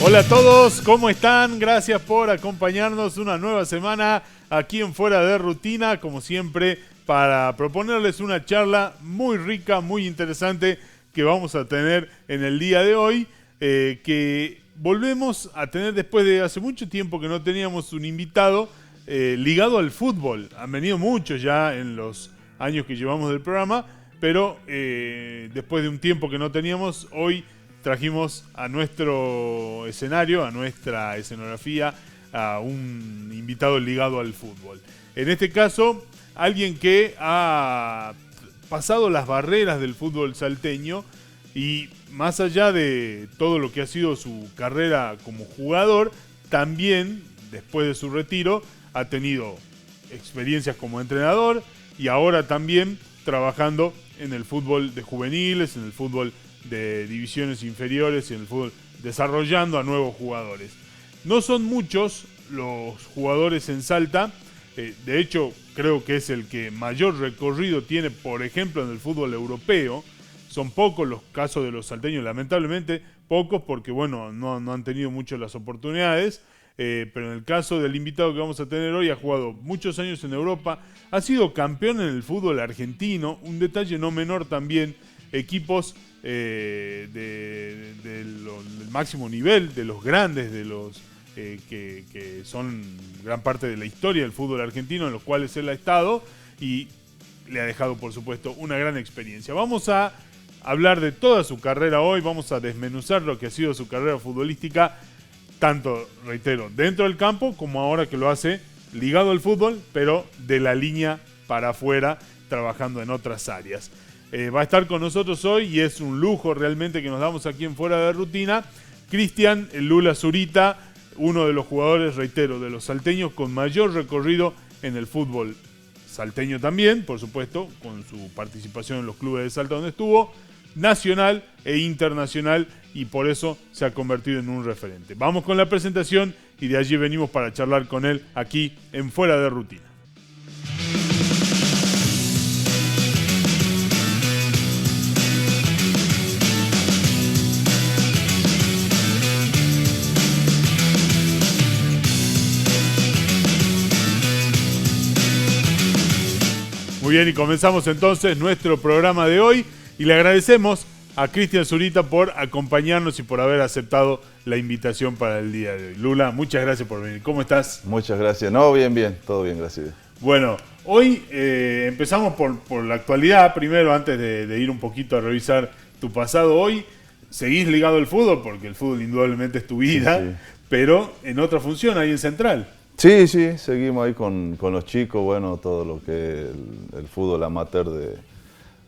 Hola a todos, ¿cómo están? Gracias por acompañarnos una nueva semana aquí en Fuera de Rutina, como siempre, para proponerles una charla muy rica, muy interesante que vamos a tener en el día de hoy, que volvemos a tener después de hace mucho tiempo que no teníamos un invitado ligado al fútbol. Han venido muchos ya en los años que llevamos del programa, pero después de un tiempo que no teníamos, hoy trajimos a nuestro escenario, a nuestra escenografía, a un invitado ligado al fútbol. En este caso, alguien que ha pasado las barreras del fútbol salteño y más allá de todo lo que ha sido su carrera como jugador, también, después de su retiro, ha tenido experiencias como entrenador y ahora también trabajando en el fútbol de juveniles, en el fútbol de divisiones inferiores y en el fútbol, desarrollando a nuevos jugadores. No son muchos los jugadores en Salta, de hecho creo que es el que mayor recorrido tiene, por ejemplo, en el fútbol europeo. Son pocos los casos de los salteños, lamentablemente pocos porque bueno, no han tenido mucho las oportunidades, pero en el caso del invitado que vamos a tener hoy, ha jugado muchos años en Europa, ha sido campeón en el fútbol argentino, un detalle no menor también, equipos del máximo nivel, de los grandes, de los que son gran parte de la historia del fútbol argentino, en los cuales él ha estado y le ha dejado, por supuesto, una gran experiencia. Vamos a hablar de toda su carrera hoy, vamos a desmenuzar lo que ha sido su carrera futbolística, tanto, reitero, dentro del campo como ahora que lo hace ligado al fútbol, pero de la línea para afuera, trabajando en otras áreas. Va a estar con nosotros hoy y es un lujo realmente que nos damos aquí en Fuera de Rutina. Cristian el Lula Zurita, uno de los jugadores, reitero, de los salteños con mayor recorrido en el fútbol salteño también, por supuesto, con su participación en los clubes de Salta donde estuvo, nacional e internacional, y por eso se ha convertido en un referente. Vamos con la presentación y de allí venimos para charlar con él aquí en Fuera de Rutina. Muy bien, y comenzamos entonces nuestro programa de hoy y le agradecemos a Cristian Zurita por acompañarnos y por haber aceptado la invitación para el día de hoy. Lula, muchas gracias por venir. ¿Cómo estás? Muchas gracias. No, bien, todo bien, gracias. Bueno, hoy empezamos por la actualidad primero, antes de ir un poquito a revisar tu pasado. Hoy seguís ligado al fútbol, porque el fútbol indudablemente es tu vida, sí. Pero en otra función, ahí en Central. Sí, seguimos ahí con los chicos, bueno, todo lo que es el fútbol amateur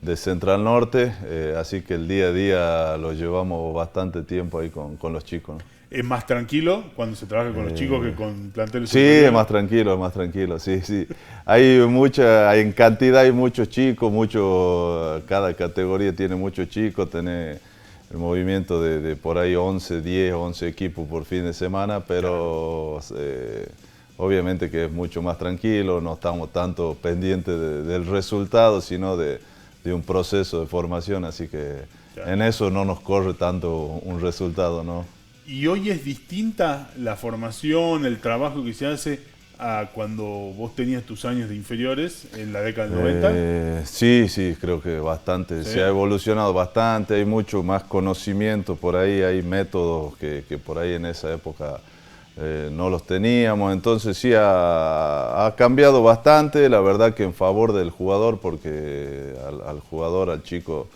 de Central Norte, así que el día a día lo llevamos bastante tiempo ahí con los chicos, ¿no? ¿Es más tranquilo cuando se trabaja con los chicos que con planteles? Sí, es más tranquilo, sí. En cantidad hay muchos chicos, cada categoría tiene muchos chicos, tenés el movimiento de por ahí 11 equipos por fin de semana, pero obviamente que es mucho más tranquilo, no estamos tanto pendientes del resultado, sino de un proceso de formación, así que claro, en eso no nos corre tanto un resultado, ¿no? ¿Y hoy es distinta la formación, el trabajo que se hace a cuando vos tenías tus años de inferiores en la década del 90? Sí, creo que bastante, ¿sí? Se ha evolucionado bastante, hay mucho más conocimiento por ahí, hay métodos que por ahí en esa época no los teníamos, entonces sí ha cambiado bastante, la verdad que en favor del jugador, porque al jugador, al chico,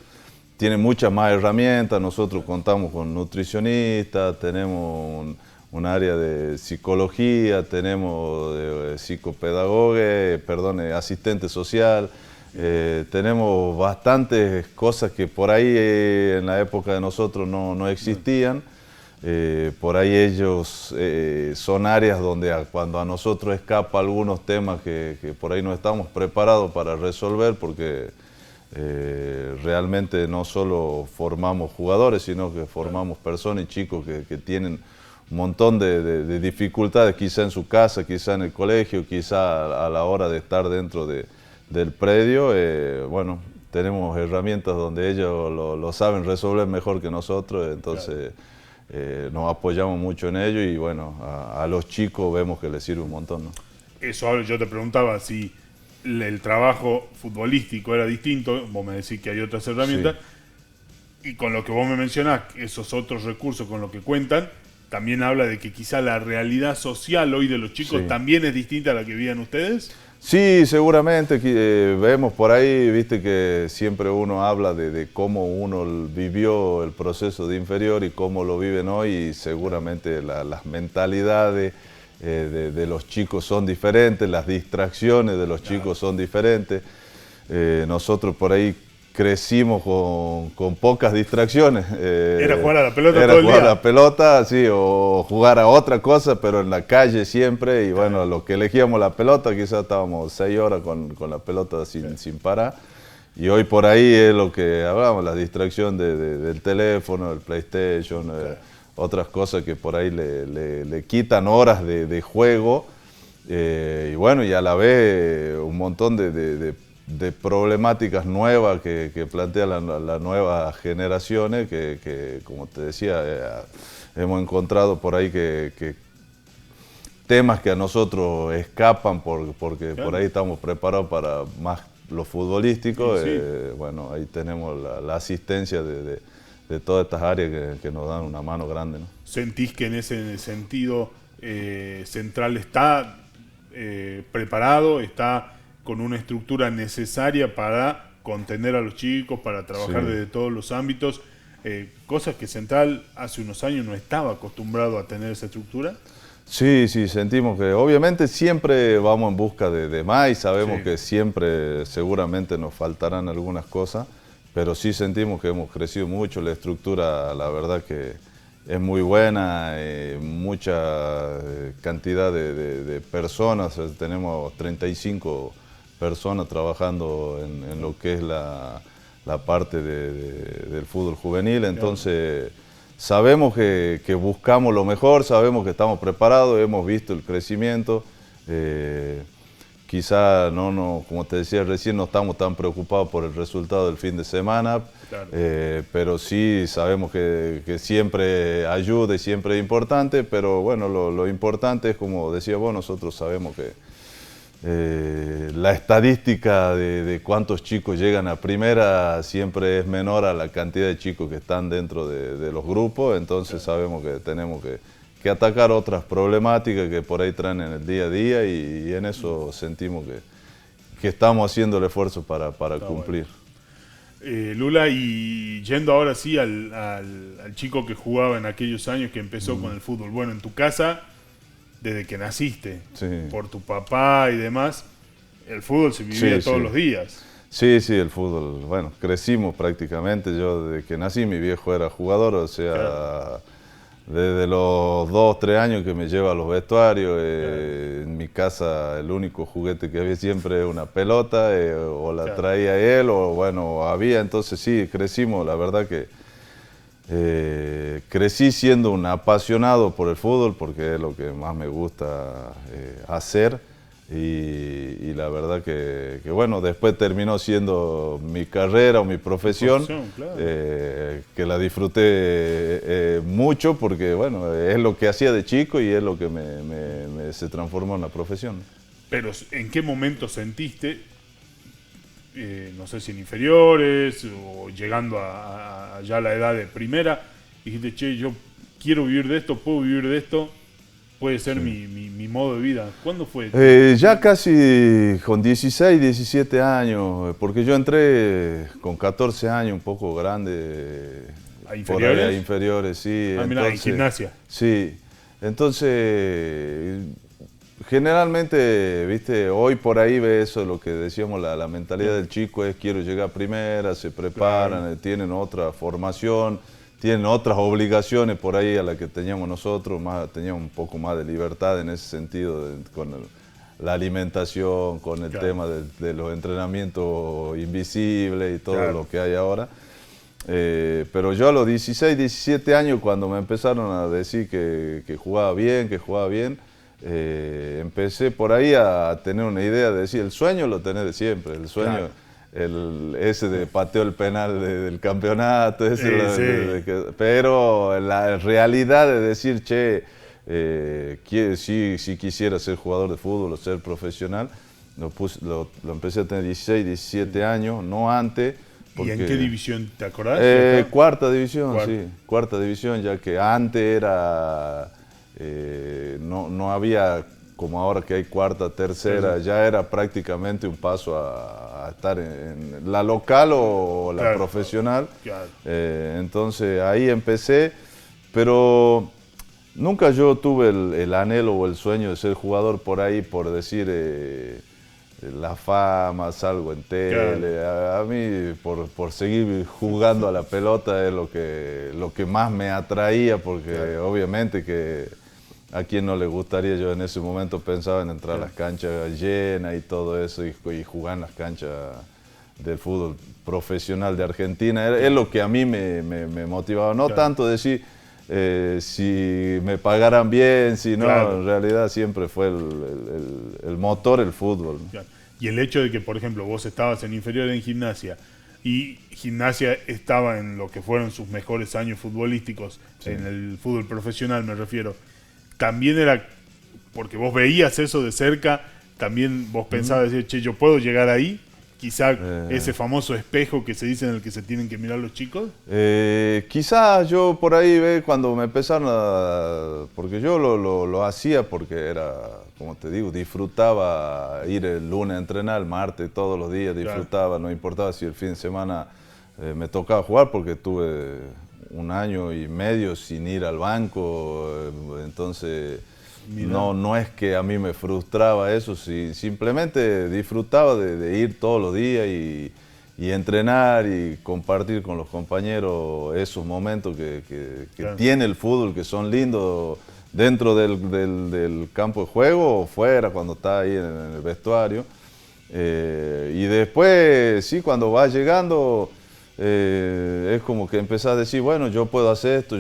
tiene muchas más herramientas. Nosotros contamos con nutricionistas, tenemos un área de psicología, tenemos asistente social, tenemos bastantes cosas que por ahí en la época de nosotros no existían. Por ahí ellos son áreas donde cuando a nosotros escapa algunos temas que por ahí no estamos preparados para resolver, porque realmente no solo formamos jugadores, sino que formamos personas y chicos que tienen un montón de dificultades, quizá en su casa, quizá en el colegio, quizá a la hora de estar dentro del predio. Bueno, tenemos herramientas donde ellos lo saben resolver mejor que nosotros, entonces... Claro. nos apoyamos mucho en ello y bueno, a los chicos vemos que les sirve un montón, ¿no? Eso yo te preguntaba si el trabajo futbolístico era distinto, vos me decís que hay otras herramientas, y con lo que vos me mencionás, esos otros recursos con los que cuentan, también habla de que quizá la realidad social hoy de los chicos también es distinta a la que vivían ustedes. Sí, seguramente vemos por ahí, viste que siempre uno habla de cómo uno vivió el proceso de inferior y cómo lo viven hoy, y seguramente las mentalidades de los chicos son diferentes, las distracciones de los chicos son diferentes. Nosotros por ahí crecimos con pocas distracciones. Era jugar a la pelota era todo el día. jugar a la pelota, sí, o jugar a otra cosa, pero en la calle siempre. Y bueno, los que elegíamos la pelota, quizás estábamos 6 horas con la pelota sin parar. Y hoy por ahí es lo que hablamos, la distracción del teléfono, el PlayStation, otras cosas que por ahí le quitan horas de juego. Y bueno, y a la vez un montón de problemáticas nuevas que plantean las nuevas generaciones, que como te decía, hemos encontrado por ahí que temas que a nosotros escapan porque por ahí estamos preparados para más lo futbolístico. Bueno, ahí tenemos la asistencia de todas estas áreas que nos dan una mano grande, ¿no? ¿Sentís que en ese sentido Central está preparado, está con una estructura necesaria para contener a los chicos, para trabajar desde todos los ámbitos, cosas que Central hace unos años no estaba acostumbrado a tener esa estructura? Sí, sentimos que obviamente siempre vamos en busca de más y sabemos que siempre seguramente nos faltarán algunas cosas, pero sí sentimos que hemos crecido mucho, la estructura la verdad que es muy buena, mucha cantidad de personas, tenemos 35 personas trabajando en lo que es la parte del fútbol juvenil, entonces sabemos que buscamos lo mejor, sabemos que estamos preparados, hemos visto el crecimiento, quizá como te decía recién, no estamos tan preocupados por el resultado del fin de semana, pero sí sabemos que siempre ayuda y siempre es importante, pero bueno, lo importante es, como decía vos, nosotros sabemos que la estadística de cuántos chicos llegan a primera siempre es menor a la cantidad de chicos que están dentro de los grupos, entonces sabemos que tenemos que atacar otras problemáticas que por ahí traen en el día a día y en eso sentimos que estamos haciendo el esfuerzo para cumplir. Bueno. Lula, y yendo ahora sí al chico que jugaba en aquellos años, que empezó con el fútbol, bueno, en tu casa, desde que naciste, por tu papá y demás, el fútbol se vivía todos los días. Sí, el fútbol, bueno, crecimos prácticamente, yo desde que nací mi viejo era jugador, o sea, desde los 2, 3 años que me lleva a los vestuarios, en mi casa el único juguete que había siempre era una pelota, o la traía él, o bueno, había, entonces sí, crecimos, la verdad que crecí siendo un apasionado por el fútbol porque es lo que más me gusta hacer y la verdad que bueno, después terminó siendo mi carrera o mi profesión, que la disfruté mucho porque bueno, es lo que hacía de chico y es lo que se transformó en la profesión. Pero ¿en qué momento sentiste, no sé si en inferiores o llegando a ya la edad de primera, dijiste, che, yo quiero vivir de esto, puedo vivir de esto, puede ser mi modo de vida? ¿Cuándo fue? Ya casi con 16, 17 años, porque yo entré con 14 años, un poco grande. ¿A inferiores? Por ahí, a inferiores, sí. Ah, mirá, en gimnasia. Sí, entonces generalmente, viste, hoy por ahí ve eso, lo que decíamos, la mentalidad del chico es quiero llegar a primera, se preparan, tienen otra formación, tienen otras obligaciones por ahí a las que teníamos nosotros, teníamos un poco más de libertad en ese sentido, con la alimentación, con el tema de los entrenamientos invisibles y todo lo que hay ahora. Pero yo a los 16, 17 años, cuando me empezaron a decir que jugaba bien, empecé por ahí a tener una idea de decir, el sueño lo tenés de siempre, el sueño ese de pateo el penal del campeonato, pero la realidad de decir, che, si quisiera ser jugador de fútbol o ser profesional, lo empecé a tener 16, 17 años, no antes. Porque, ¿y en qué división te acordás? Cuarta división, sí, cuarta división, ya que antes era, no había como ahora que hay cuarta, tercera, ya era prácticamente un paso a estar en la local o la profesional. Claro. Entonces ahí empecé, pero nunca yo tuve el anhelo o el sueño de ser jugador por ahí, por decir la fama, salgo en tele. Claro. A mí por seguir jugando a la pelota es lo que más me atraía, porque obviamente que a quien no le gustaría, yo en ese momento pensaba en entrar a las canchas llenas y todo eso y jugar en las canchas del fútbol profesional de Argentina. Es lo que a mí me motivaba, no tanto decir si me pagaran bien, si no, en realidad siempre fue el motor, el fútbol. Claro. Y el hecho de que, por ejemplo, vos estabas en inferior en Gimnasia y Gimnasia estaba en lo que fueron sus mejores años futbolísticos, en el fútbol profesional me refiero, también era, porque vos veías eso de cerca, también vos pensabas, decir, che, yo puedo llegar ahí, quizá ese famoso espejo que se dice en el que se tienen que mirar los chicos. Quizás yo por ahí, cuando me empezaron porque yo lo hacía porque era, como te digo, disfrutaba ir el lunes a entrenar, el martes, todos los días disfrutaba, no importaba si el fin de semana me tocaba jugar, porque tuve 1 año y medio sin ir al banco, entonces no es que a mí me frustraba eso, simplemente disfrutaba de ir todos los días y entrenar y compartir con los compañeros esos momentos que tiene el fútbol, que son lindos dentro del campo de juego o fuera, cuando está ahí en el vestuario. Y después, sí, cuando vas llegando, es como que empezás a decir, bueno, yo puedo hacer esto,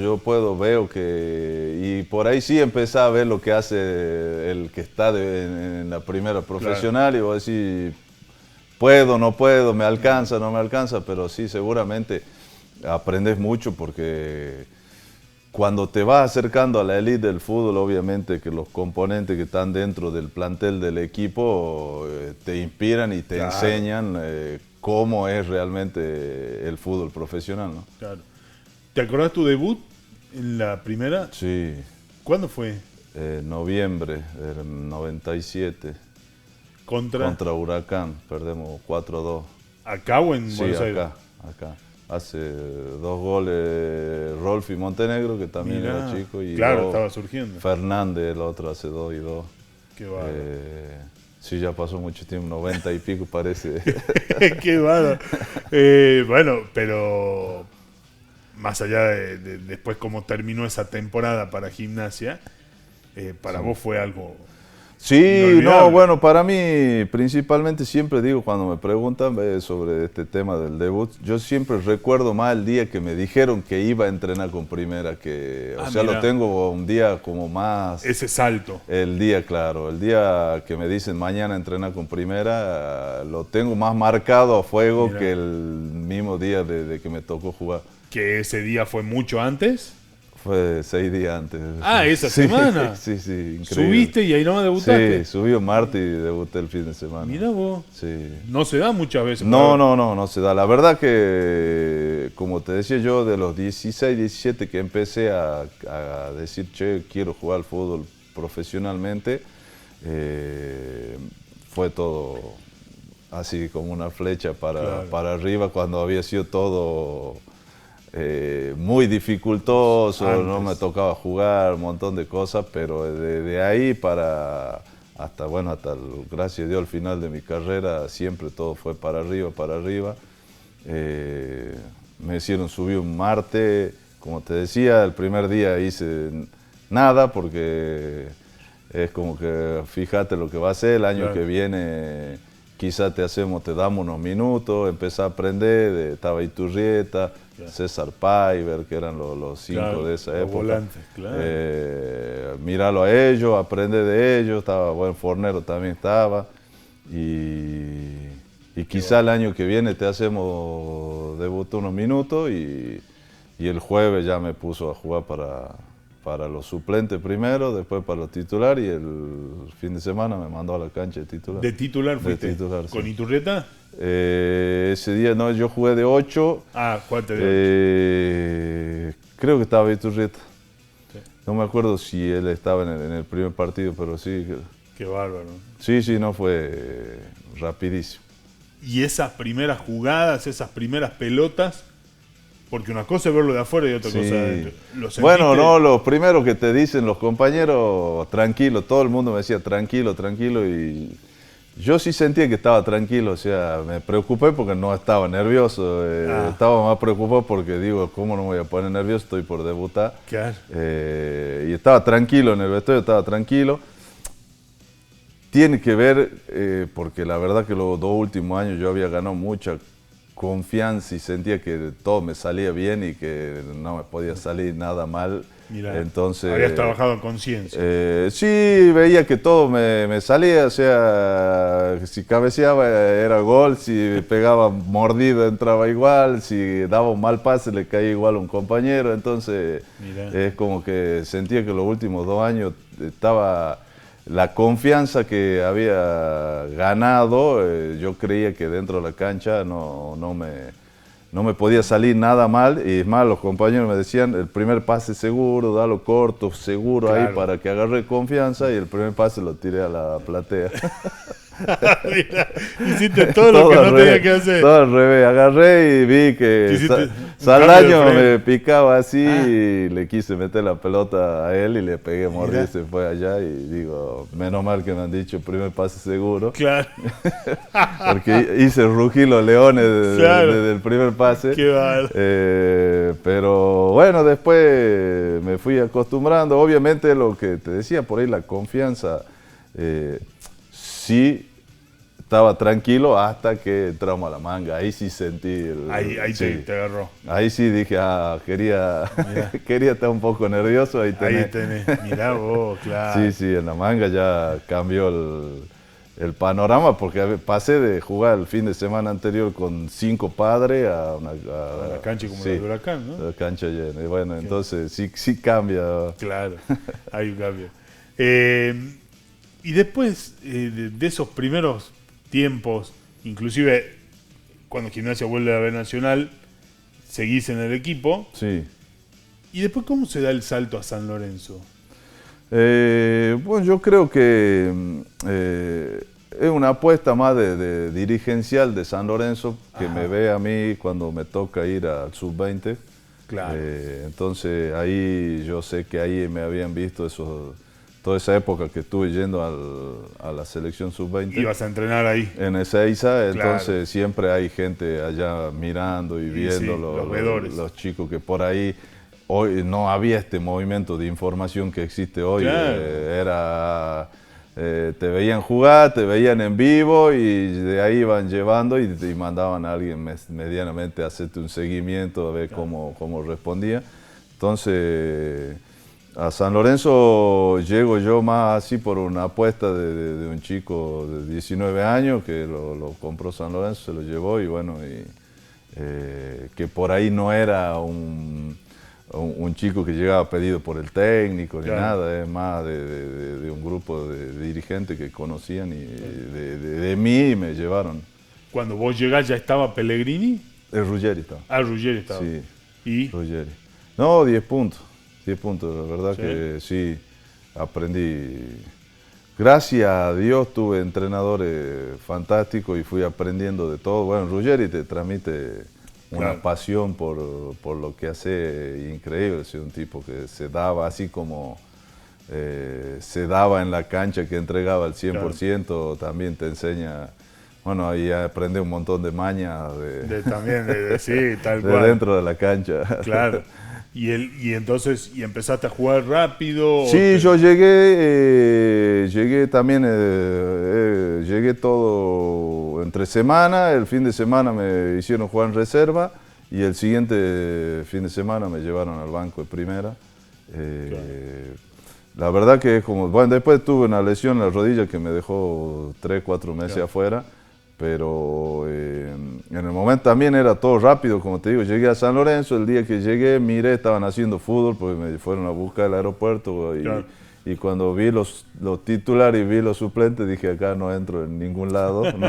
veo que... Y por ahí sí empezás a ver lo que hace el que está en la primera profesional, y vos decís, puedo, no puedo, me alcanza, no me alcanza, pero sí, seguramente aprendes mucho, porque cuando te vas acercando a la élite del fútbol, obviamente que los componentes que están dentro del plantel del equipo te inspiran y te enseñan cómo es realmente el fútbol profesional, ¿no? Claro. ¿Te acordás tu debut en la primera? Sí. ¿Cuándo fue? Noviembre del 97. Contra Huracán, perdemos 4-2. ¿Acá o en Buenos Aires? Acá. Hace 2 goles Rolfi Montenegro, que también era chico. Y estaba surgiendo. Fernández, el otro, hace 2 y 2. Qué bárbaro. Sí, ya pasó mucho tiempo, 90 y pico parece. Qué bárbaro. Bueno, pero más allá de después cómo terminó esa temporada para Gimnasia, para vos fue algo... Sí, no, bueno, para mí principalmente siempre digo, cuando me preguntan sobre este tema del debut, yo siempre recuerdo más el día que me dijeron que iba a entrenar con primera, o sea, lo tengo un día como más... Ese salto. El día, claro, el día que me dicen mañana entrenar con primera, lo tengo más marcado a fuego que el mismo día de que me tocó jugar. ¿Que ese día fue mucho antes? Fue 6 días antes. ¿Esa semana? Sí, increíble. ¿Subiste y ahí nomás debutaste? Sí, subí un martes y debuté el fin de semana. Mirá vos. Sí. No se da muchas veces. No se da. La verdad que, como te decía yo, de los 16, 17 que empecé a decir, che, quiero jugar al fútbol profesionalmente, fue todo así como una flecha para arriba, cuando había sido todo... muy dificultoso, antes. No me tocaba jugar, un montón de cosas, pero de ahí hasta gracias a Dios, al final de mi carrera, siempre todo fue para arriba. Me hicieron subir un martes, como te decía, el primer día hice nada, porque es como que fíjate lo que va a ser, el año que viene quizás te damos unos minutos, empecé a aprender, estaba Iturrieta, César Paiver, que eran los 5 de esa época. Volantes, mirarlo a ellos, aprender de ellos, estaba Buen Fornero, también estaba. Y y quizá el año que viene te hacemos debutar unos minutos y el jueves ya me puso a jugar para los suplentes primero, después para los titulares y el fin de semana me mandó a la cancha de titular. ¿De titular fuiste? De titular, ¿Con sí. Iturrieta? Ese día no, yo jugué de 8. ¿Cuál te dio? Creo que estaba Iturrieta. Sí. No me acuerdo si él estaba en el primer partido, pero sí. Qué bárbaro. Sí, no, fue rapidísimo. Y esas primeras jugadas, esas primeras pelotas, porque una cosa es verlo de afuera y otra cosa de adentro. Bueno, no, lo primero que te dicen los compañeros, tranquilo, todo el mundo me decía tranquilo, y yo sí sentía que estaba tranquilo, o sea, me preocupé porque no estaba nervioso, estaba más preocupado porque digo, ¿cómo no me voy a poner nervioso? Estoy por debutar. Claro. Y estaba tranquilo en el vestuario, estaba tranquilo. Tiene que ver, porque la verdad que los 2 últimos años yo había ganado mucha confianza y sentía que todo me salía bien y que no me podía salir nada mal. Mirá, entonces, habías trabajado en conciencia. Sí, veía que todo me salía, o sea, si cabeceaba era gol, si pegaba mordida entraba igual, si daba un mal pase le caía igual a un compañero, entonces es como que sentía que los últimos 2 años estaba... La confianza que había ganado, yo creía que dentro de la cancha no me podía salir nada mal. Y es más, los compañeros me decían, el primer pase seguro, dalo corto, seguro, claro, ahí para que agarre confianza. Y el primer pase lo tiré a la platea. Mira, hiciste todo lo que no tenía que hacer. Todo al revés, agarré y vi que Saldaño me picaba así y le quise meter la pelota a él y le pegué mordida y se fue allá y digo, menos mal que me han dicho primer pase seguro. Claro. Porque hice rugir los leones desde el primer pase. Qué mal. Pero bueno, después me fui acostumbrando. Obviamente lo que te decía por ahí, la confianza, sí estaba tranquilo hasta que entramos a la manga. Ahí sí sentí... Ahí sí, te agarró. Ahí sí dije, quería estar un poco nervioso. Ahí tenés. Mirá vos, claro. Sí, en la manga ya cambió el panorama porque pasé de jugar el fin de semana anterior con 5 padres a la cancha como la de Huracán, ¿no? La cancha llena. Y bueno, entonces sí cambia. Claro, hay un cambio. Y después de esos primeros tiempos, inclusive cuando Gimnasia vuelve a la B Nacional, seguís en el equipo. Sí. ¿Y después cómo se da el salto a San Lorenzo? Bueno, yo creo que es una apuesta más de dirigencial de San Lorenzo, que me ve a mí cuando me toca ir al sub-20. Claro. Entonces ahí yo sé que ahí me habían visto toda esa época que estuve yendo a la selección sub-20. Ibas a entrenar ahí. En Ezeiza, entonces claro, siempre hay gente allá mirando y viendo los chicos que por ahí, hoy no había este movimiento de información que existe hoy. Claro. Te veían jugar, te veían en vivo y de ahí iban llevando y mandaban a alguien medianamente a hacerte un seguimiento, a ver claro, cómo respondía. Entonces... A San Lorenzo llego yo más así por una apuesta de un chico de 19 años que lo compró San Lorenzo, se lo llevó y bueno, que por ahí no era un chico que llegaba pedido por el técnico ni claro, nada, es más de un grupo de dirigentes que conocían y de mí me llevaron. Cuando vos llegás, ¿ya estaba Pellegrini? Ruggeri estaba. Ruggeri estaba. Sí. ¿Y? Ruggeri. No, 10 puntos. 10 puntos, la verdad que sí, aprendí. Gracias a Dios tuve entrenadores fantásticos y fui aprendiendo de todo. Bueno, Ruggeri te transmite una pasión por lo que hace increíble. Es un tipo que se daba así como se daba en la cancha, que entregaba al 100%, claro, también te enseña... Bueno, ahí aprendí un montón de maña sí, tal cual. De dentro de la cancha. Claro. Y entonces empezaste a jugar rápido. Sí, yo llegué también, llegué todo entre semana. El fin de semana me hicieron jugar en reserva y el siguiente fin de semana me llevaron al banco de primera. Claro. La verdad que bueno, después tuve una lesión en la rodilla que me dejó 3-4 meses claro, afuera. pero en el momento también era todo rápido, como te digo, llegué a San Lorenzo, el día que llegué miré, estaban haciendo fútbol, porque me fueron a buscar al aeropuerto y cuando vi los titulares y vi los suplentes, dije acá no entro en ningún lado, no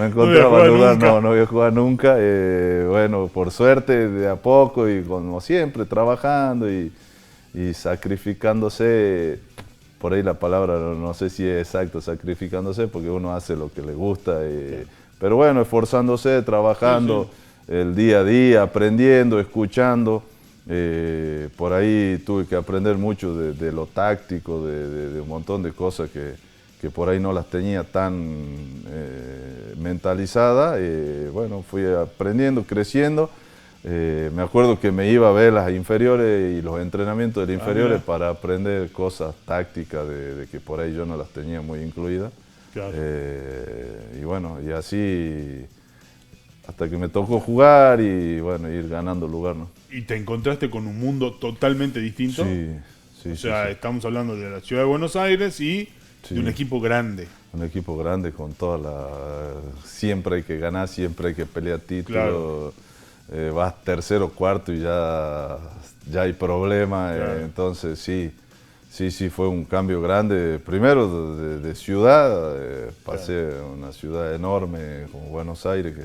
encontraba lugar, no voy a jugar nunca. Bueno, por suerte de a poco y como siempre trabajando y sacrificándose, por ahí la palabra no sé si es exacto, sacrificándose, porque uno hace lo que le gusta, pero bueno, esforzándose, trabajando el día a día, aprendiendo, escuchando. Por ahí tuve que aprender mucho de lo táctico, de un montón de cosas que por ahí no las tenía tan mentalizadas. Bueno, fui aprendiendo, creciendo. Me acuerdo que me iba a ver las inferiores y los entrenamientos de las inferiores para aprender cosas tácticas de que por ahí yo no las tenía muy incluidas. Claro. Y bueno, y así hasta que me tocó jugar y bueno, ir ganando lugar, ¿no? ¿Y te encontraste con un mundo totalmente distinto? Sí. O sea, estamos hablando de la ciudad de Buenos Aires y de un equipo grande. Un equipo grande con toda siempre hay que ganar, siempre hay que pelear títulos. Claro. Vas tercero, cuarto y ya hay problemas. Claro. Entonces sí, fue un cambio grande. Primero de ciudad, pasé a una ciudad enorme como Buenos Aires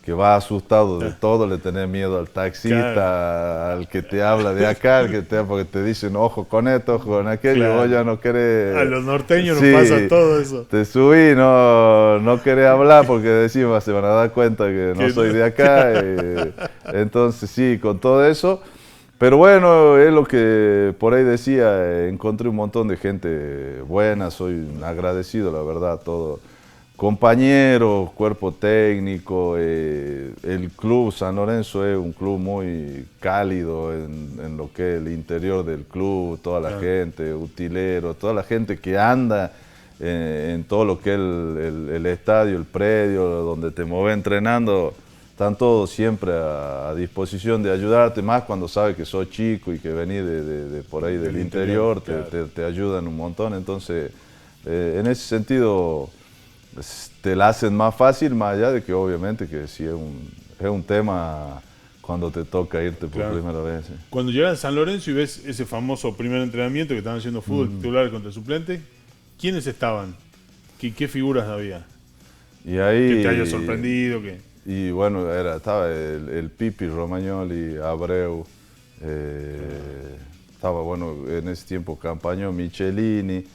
que va asustado de todo, le tenés miedo al taxista, al que te habla de acá, porque te dicen ojo con esto, ojo con aquello, y vos ya no querés... A los norteños nos pasa todo eso. Te subí, no querés hablar porque decimos se van a dar cuenta que no soy de acá. Entonces sí, con todo eso. Pero bueno, es lo que por ahí decía, encontré un montón de gente buena, soy agradecido, la verdad, todo. Compañeros, cuerpo técnico, el club San Lorenzo es un club muy cálido en lo que es el interior del club, toda la gente, utileros, toda la gente que anda en todo lo que es el estadio, el predio, donde te mueves entrenando, están todos siempre a disposición de ayudarte, más cuando sabes que sos chico y que venís de por ahí del interior, te ayudan un montón. Entonces, en ese sentido, te la hacen más fácil, más allá de que obviamente que sí es un tema cuando te toca irte por primera vez. Sí. Cuando llegas a San Lorenzo y ves ese famoso primer entrenamiento que estaban haciendo fútbol titular contra el suplente, ¿quiénes estaban? ¿Qué figuras había? Y ahí, ¿que te haya sorprendido? Y bueno, estaba el Pipi Romagnoli, Abreu, estaba bueno en ese tiempo Campañó, Michelini,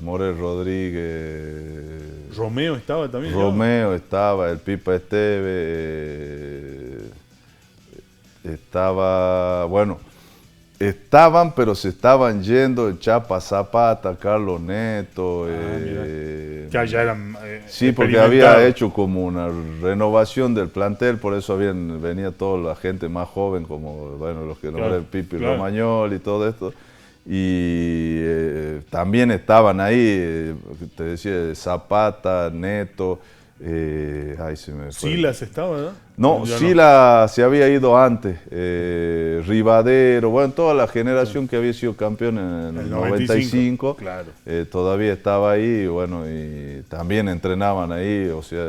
Morel Rodríguez. ¿Romeo estaba también? Romeo estaba, el Pipa Esteve, estaba, bueno, estaban, pero se estaban yendo el Chapa Zapata, Carlos Neto. Ya eran sí, porque había hecho como una renovación del plantel, por eso venía toda la gente más joven, como bueno, los que nombré, el Pipi Romagnoli y todo esto. Y también estaban ahí, te decía, Zapata, Neto, ay, se me fue. Silas estaba, ¿no? No, Silas se había ido antes, Rivadero, bueno, toda la generación que había sido campeón en el 95 claro. Todavía estaba ahí, bueno, y también entrenaban ahí, o sea,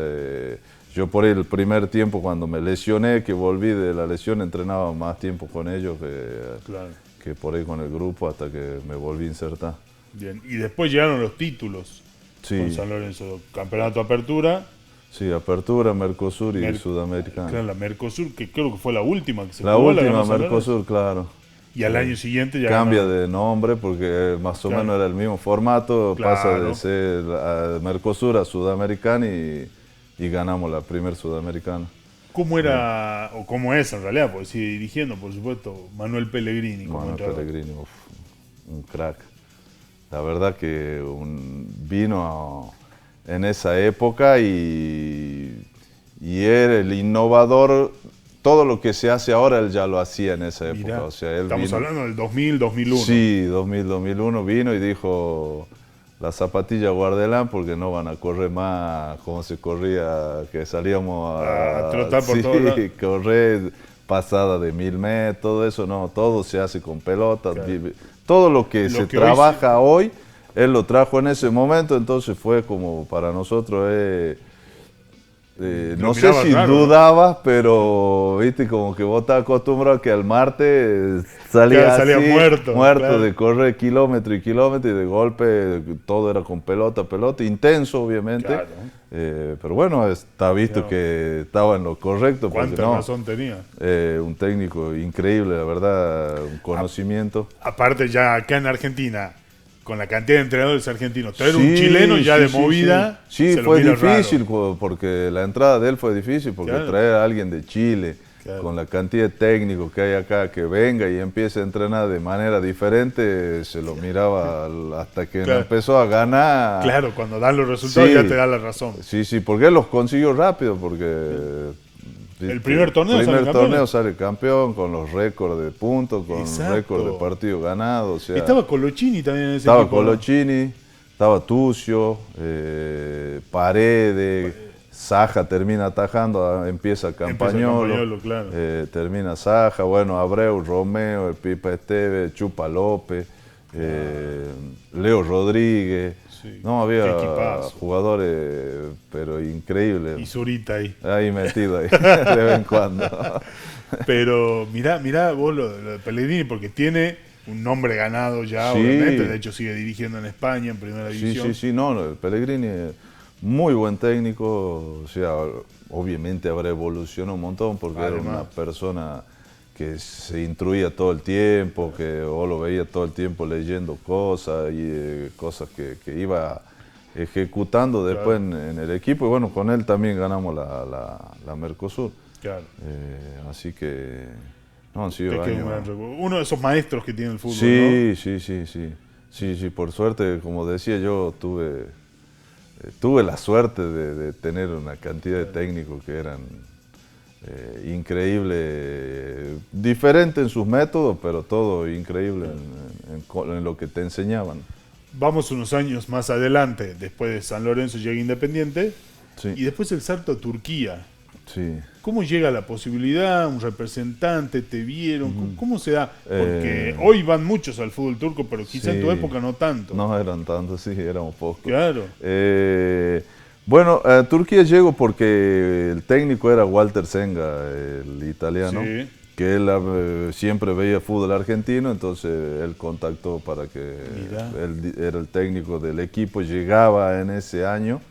yo por el primer tiempo cuando me lesioné, que volví de la lesión, entrenaba más tiempo con ellos que por ahí con el grupo hasta que me volví a insertar. Bien, y después llegaron los títulos con San Lorenzo, Campeonato Apertura. Sí, Apertura, Mercosur y Sudamericana. Claro, la Mercosur, que creo que fue la última que se jugó. La última Mercosur, claro. Y al año siguiente ya cambia de nombre porque más o menos era el mismo formato, pasa de ser a Mercosur a Sudamericana y ganamos la primera Sudamericana. ¿Cómo era, o cómo es en realidad? Porque sigue dirigiendo, por supuesto, Manuel Pellegrini. Manuel Pellegrini, un crack. La verdad que vino en esa época y era el innovador. Todo lo que se hace ahora él ya lo hacía en esa época. Mirá, o sea, él estamos hablando del 2000, 2001. Sí, 2000, 2001 vino y dijo la zapatilla guardelán porque no van a correr más como se corría, que salíamos a trotar por todo lado. Correr pasada de 1000 metros, todo eso, no, todo se hace con pelotas. Claro. Todo lo que se trabaja hoy él lo trajo en ese momento, entonces fue como para nosotros, no sé si raro, dudabas, pero viste como que vos estás acostumbrado a que al martes salía así, muerto claro. de correr kilómetro y kilómetro y de golpe todo era con pelota, intenso obviamente, claro. Pero bueno, está visto claro. Que estaba en lo correcto. ¿Cuánta razón tenía? Un técnico increíble, la verdad, un conocimiento. Aparte ya acá en Argentina, con la cantidad de entrenadores argentinos, traer un chileno ya de movida. Sí, fue difícil porque la entrada de él fue difícil, porque claro. Traer a alguien de Chile, claro. Con la cantidad de técnicos que hay acá, que venga y empiece a entrenar de manera diferente, se lo miraba hasta que claro. Empezó a ganar. Claro, cuando dan los resultados ya te da la razón. Sí, porque él los consiguió rápido, porque... El primer torneo sale campeón con los récords de puntos, con récords de partido ganado. O sea, estaba Colochini también en ese equipo. Estaba Colochini, estaba Tucio, Paredes, Saja termina atajando, empieza Campagnolo, claro. Termina Saja, bueno, Abreu, Romeo, el Pipa Esteves, Chupa López, Leo Rodríguez. Sí. No, había jugadores, pero increíbles. Y Zurita ahí. Ahí metido, ahí, de vez en cuando. Pero mirá vos lo de Pellegrini, porque tiene un nombre ganado ya, obviamente. De hecho, sigue dirigiendo en España, en Primera División. Sí, el Pellegrini es muy buen técnico. O sea, obviamente habrá evolucionado un montón, porque además era una persona que se instruía todo el tiempo, que vos lo veía todo el tiempo leyendo cosas y cosas que iba ejecutando después claro. en el equipo. Y bueno, con él también ganamos la Mercosur. Claro. Así que no han sido años. Uno de esos maestros que tiene el fútbol, sí, ¿no? Sí, por suerte, como decía yo, tuve la suerte de tener una cantidad de técnicos que eran increíble, diferente en sus métodos, pero todo increíble en lo que te enseñaban. Vamos unos años más adelante, después de San Lorenzo llega Independiente, sí. Y después el salto a Turquía. Sí. ¿Cómo llega la posibilidad? ¿Un representante? ¿Te vieron? ¿Cómo se da? Porque hoy van muchos al fútbol turco, pero quizá en tu época no tanto. No eran tantos, sí, éramos pocos. Claro. Bueno, a Turquía llego porque el técnico era Walter Senga, el italiano, sí. Que él siempre veía fútbol argentino, entonces él contactó para que él era el técnico del equipo, llegaba en ese año.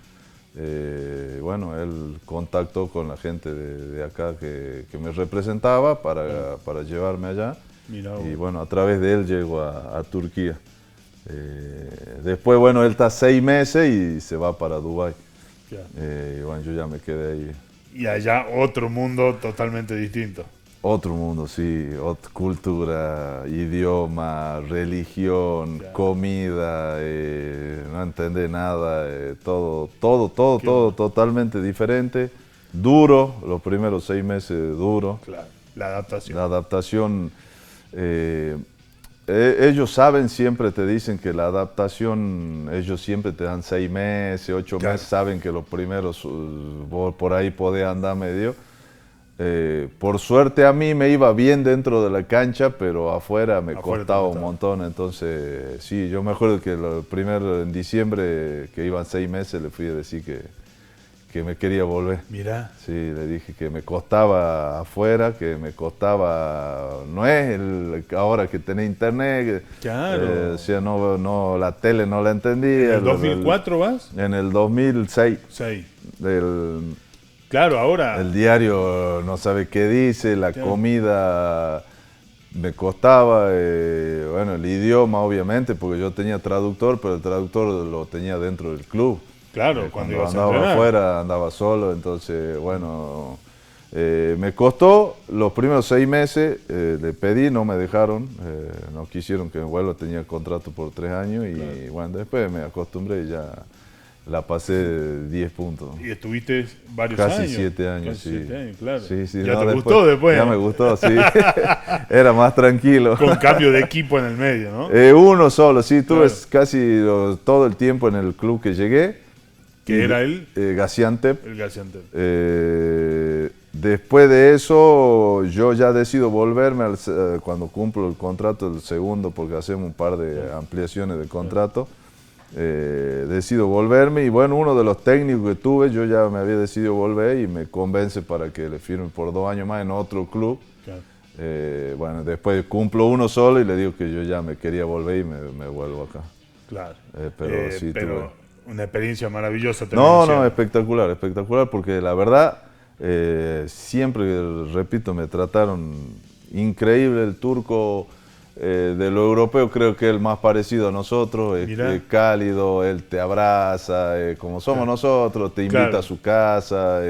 Bueno, él contactó con la gente de acá que me representaba para llevarme allá. Y bueno, a través de él llego a Turquía. Después, bueno, él está 6 meses y se va para Dubái. Y bueno, yo ya me quedé ahí. Y allá otro mundo totalmente distinto. Otro mundo, sí. Otra cultura, idioma, religión, comida, no entendé nada. Todo totalmente diferente. Duro, los primeros 6 meses duro. Claro, la adaptación. La adaptación, ellos saben, siempre te dicen que la adaptación, ellos siempre te dan 6 meses, 8 meses, saben que los primeros vos por ahí podés andar medio. Por suerte a mí me iba bien dentro de la cancha, pero afuera me costaba un montón. Entonces, sí, yo me acuerdo que en diciembre, que iban 6 meses, le fui a decir que me quería volver. Mirá. Sí, le dije que me costaba afuera, que me costaba, no es ahora que tenés internet. Claro. O sea, no, la tele no la entendía. ¿En el 2004 vas? En el 2006. Claro, ahora... El diario no sabe qué dice, la comida me costaba, bueno, el idioma obviamente, porque yo tenía traductor, pero el traductor lo tenía dentro del club. Claro, cuando andaba afuera, andaba solo, entonces, bueno, me costó los primeros 6 meses, le pedí, no me dejaron, no quisieron que me vuelva, tenía contrato por 3 años y bueno, después me acostumbré y ya... La pasé 10 puntos. ¿Y estuviste varios años? Casi 7 años, sí. 7 años, claro. Sí, ¿Ya te gustó después? Ya me gustó, sí. Era más tranquilo. Con cambio de equipo en el medio, ¿no? Uno solo, sí. Tuve casi todo el tiempo en el club que llegué. ¿Qué era él? Gaziantep. El Gaziantep. Después de eso, yo ya decido volverme cuando cumplo el contrato, el segundo, porque hacemos un par de ampliaciones de contrato. decido volverme y bueno, uno de los técnicos que tuve, yo ya me había decidido volver y me convence para que le firme por 2 años más en otro club. Claro. Bueno, después cumplo uno solo y le digo que yo ya me quería volver y me vuelvo acá. Claro. Pero sí tuve una experiencia maravillosa. No, espectacular, espectacular, porque la verdad, siempre, repito, me trataron increíble. El turco, de lo europeo, creo que es el más parecido a nosotros, es cálido, él te abraza, como somos nosotros, te invita a su casa.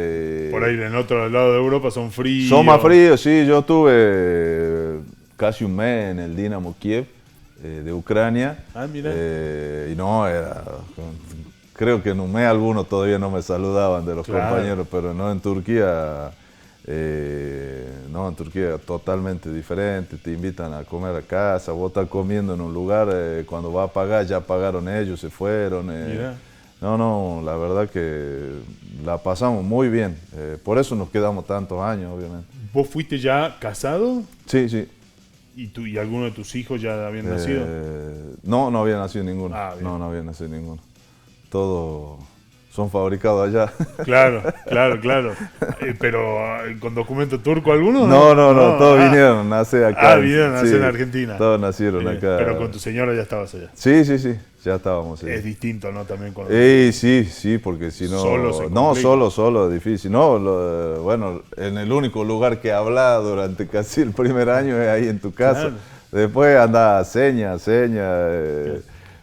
Por ahí en otro lado de Europa son fríos. Son más fríos, sí, yo tuve casi un mes en el Dinamo Kiev, de Ucrania. Y no, creo que en un mes algunos todavía no me saludaban de los compañeros, pero no en Turquía. No, en Turquía totalmente diferente, te invitan a comer a casa, vos estás comiendo en un lugar, cuando vas a pagar ya pagaron ellos, se fueron. No, la verdad que la pasamos muy bien, por eso nos quedamos tantos años, obviamente. ¿Vos fuiste ya casado? Sí, sí. ¿Y alguno de tus hijos ya habían nacido? No había nacido ninguno. No había nacido ninguno. Todos son fabricados allá. Claro. Pero ¿con documento turco alguno? No, todos vinieron a nacer acá. Vinieron a nacer en Argentina. Todos nacieron acá. Pero con tu señora ya estabas allá. Sí, ya estábamos allá. Es distinto, ¿no? También con sí, porque si no... Solo es difícil. Bueno, en el único lugar que hablaba durante casi el primer año es ahí en tu casa. Claro. Después andaba seña,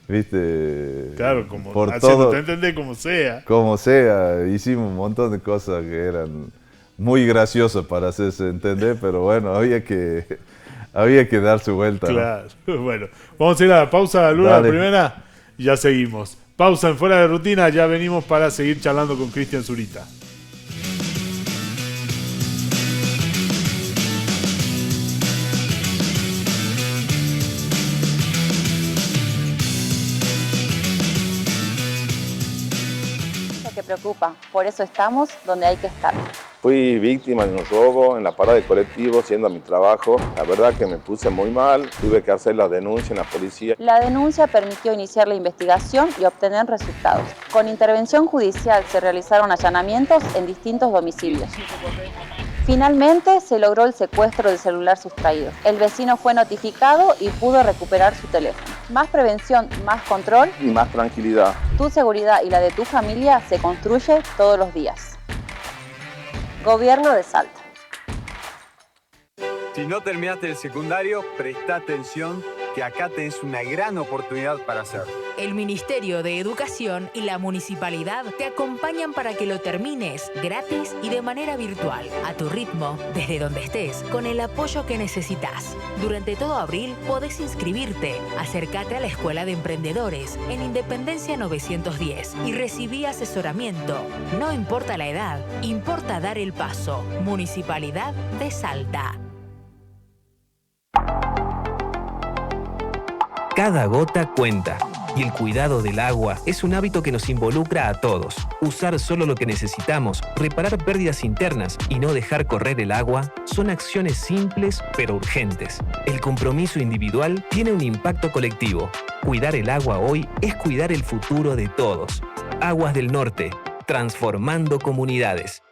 ¿viste? Claro, como por todo, te entendés como sea. Como sea, hicimos un montón de cosas que eran muy graciosas para hacerse entender, pero bueno, había que darse vuelta. Claro, ¿no? Bueno, vamos a ir a la pausa, Lula, la primera, y ya seguimos. Pausa en Fuera de Rutina, ya venimos para seguir charlando con Cristian Zurita. Preocupa, por eso estamos donde hay que estar. Fui víctima de un robo en la parada de colectivo haciendo mi trabajo. La verdad que me puse muy mal, tuve que hacer la denuncia en la policía. La denuncia permitió iniciar la investigación y obtener resultados. Con intervención judicial se realizaron allanamientos en distintos domicilios. Finalmente se logró el secuestro del celular sustraído. El vecino fue notificado y pudo recuperar su teléfono. Más prevención, más control y más tranquilidad. Tu seguridad y la de tu familia se construye todos los días. Gobierno de Salta. Si no terminaste el secundario, presta atención que acá tenés una gran oportunidad para hacerlo. El Ministerio de Educación y la Municipalidad te acompañan para que lo termines gratis y de manera virtual, a tu ritmo, desde donde estés, con el apoyo que necesitas. Durante todo abril podés inscribirte, acércate a la Escuela de Emprendedores en Independencia 910 y recibí asesoramiento. No importa la edad, importa dar el paso. Municipalidad de Salta. Cada gota cuenta. Y el cuidado del agua es un hábito que nos involucra a todos. Usar solo lo que necesitamos, reparar pérdidas internas y no dejar correr el agua son acciones simples pero urgentes. El compromiso individual tiene un impacto colectivo. Cuidar el agua hoy es cuidar el futuro de todos. Aguas del Norte, transformando comunidades.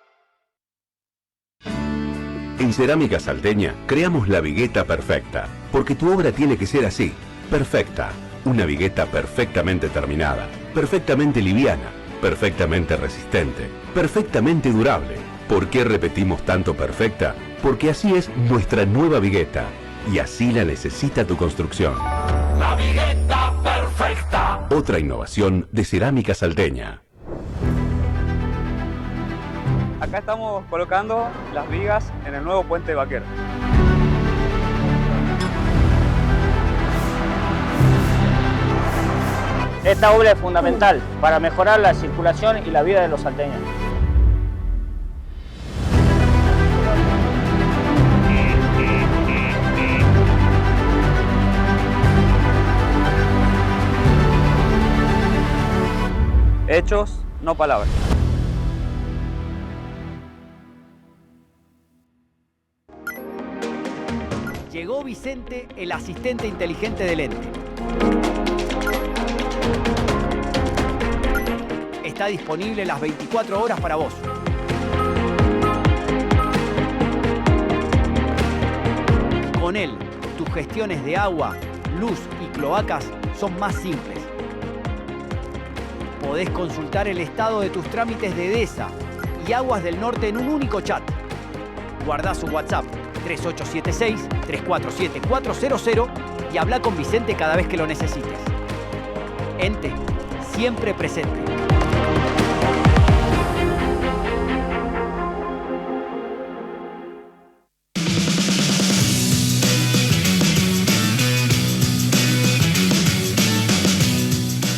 En Cerámica Salteña creamos la vigueta perfecta, porque tu obra tiene que ser así, perfecta. Una vigueta perfectamente terminada, perfectamente liviana, perfectamente resistente, perfectamente durable. ¿Por qué repetimos tanto perfecta? Porque así es nuestra nueva vigueta y así la necesita tu construcción. La vigueta perfecta. Otra innovación de Cerámica Salteña. Acá estamos colocando las vigas en el nuevo puente de Baquer. Esta obra es fundamental para mejorar la circulación y la vida de los salteños. Hechos, no palabras. Llegó Vicente, el asistente inteligente del ente. está disponible las 24 horas para vos. Con él, tus gestiones de agua, luz y cloacas son más simples. Podés consultar el estado de tus trámites de DESA y Aguas del Norte en un único chat. Guardá su WhatsApp 3876-347400 y habla con Vicente cada vez que lo necesites. Ente, siempre presente.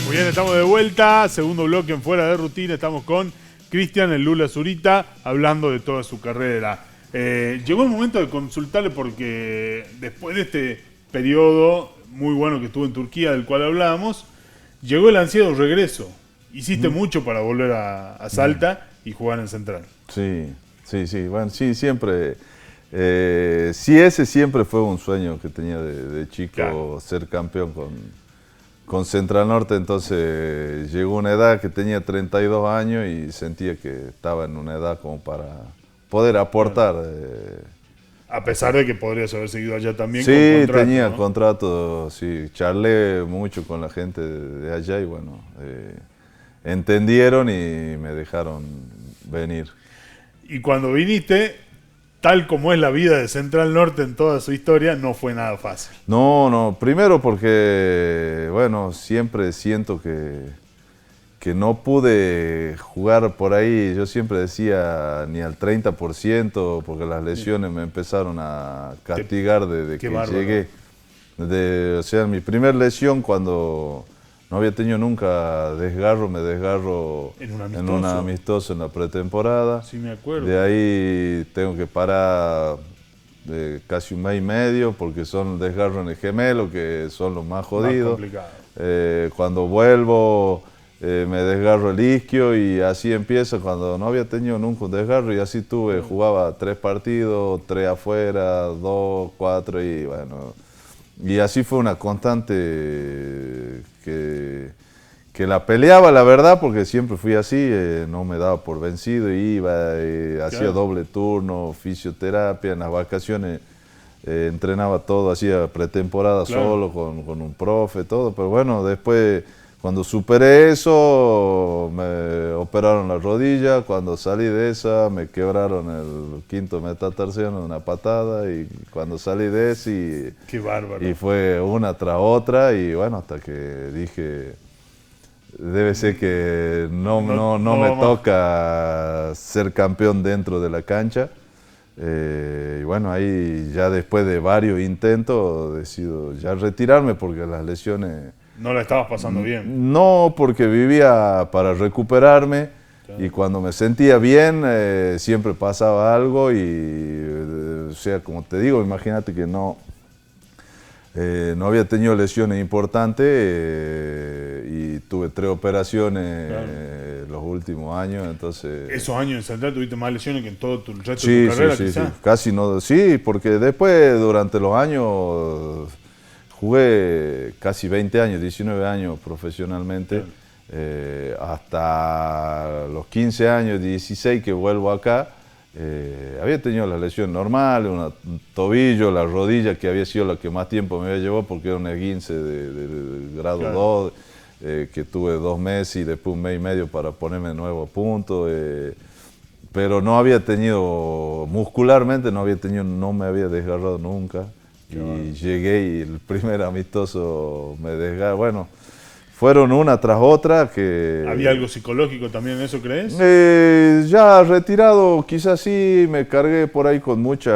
Muy bien, estamos de vuelta. Segundo bloque en Fuera de Rutina. Estamos con Cristian el Lula Zurita hablando de toda su carrera. Llegó el momento de consultarle porque después de este periodo muy bueno que estuvo en Turquía, del cual hablábamos, llegó el ansiado regreso. Hiciste mucho para volver a Salta y jugar en Central. Sí. Bueno, sí, siempre. Sí, ese siempre fue un sueño que tenía de chico, claro, ser campeón con Central Norte. Entonces llegó una edad que tenía 32 años y sentía que estaba en una edad como para poder aportar. A pesar de que podrías haber seguido allá también. Sí, con contrato, tenía ¿no? Contrato, sí, charlé mucho con la gente de allá y bueno, entendieron y me dejaron venir. Y cuando viniste, tal como es la vida de Central Norte en toda su historia, no fue nada fácil. No, primero porque, bueno, siempre siento que no pude jugar por ahí, yo siempre decía ni al 30%, porque las lesiones me empezaron a castigar desde que llegué. O sea, mi primer lesión cuando no había tenido nunca desgarro, me desgarro en un amistoso en la pretemporada. Sí, me acuerdo. De ahí tengo que parar casi un mes y medio porque son desgarros en el gemelo, que son los más jodidos. Más complicado. Cuando vuelvo me desgarro el isquio y así empieza cuando no había tenido nunca un desgarro y así tuve, jugaba 3 partidos, 3 afuera, 2, 4 y bueno. Y así fue una constante que la peleaba, la verdad, porque siempre fui así, no me daba por vencido, iba, hacía doble turno, fisioterapia, en las vacaciones entrenaba todo, hacía pretemporada solo con un profe, todo, pero bueno, después cuando superé eso me operaron la rodilla, cuando salí de esa me quebraron el quinto metatarsiano de una patada y cuando salí de ese ¡qué bárbaro! Y fue una tras otra y bueno, hasta que dije, debe ser que no me toca ser campeón dentro de la cancha. Y bueno, ahí ya después de varios intentos decido ya retirarme porque las lesiones... ¿No la estabas pasando bien? No, porque vivía para recuperarme y cuando me sentía bien siempre pasaba algo y, o sea, como te digo, imagínate que no había tenido lesiones importantes y tuve 3 operaciones los últimos años, entonces... ¿Esos años en Central tuviste más lesiones que en todo el resto de tu carrera, quizás? Sí, casi no, sí, porque después durante los años... Jugué casi 20 años, 19 años profesionalmente, hasta los 15 años, 16 que vuelvo acá. Había tenido las lesiones normales, un tobillo, la rodilla que había sido la que más tiempo me había llevado porque era un esguince de grado 2, que tuve 2 meses y después un mes y medio para ponerme de nuevo a punto. Pero no había tenido, muscularmente no me había desgarrado nunca. Y llegué y el primer amistoso me desgarró. Bueno, fueron una tras otra que... ¿Había algo psicológico también en eso, crees? Ya retirado, quizás sí, me cargué por ahí con mucha...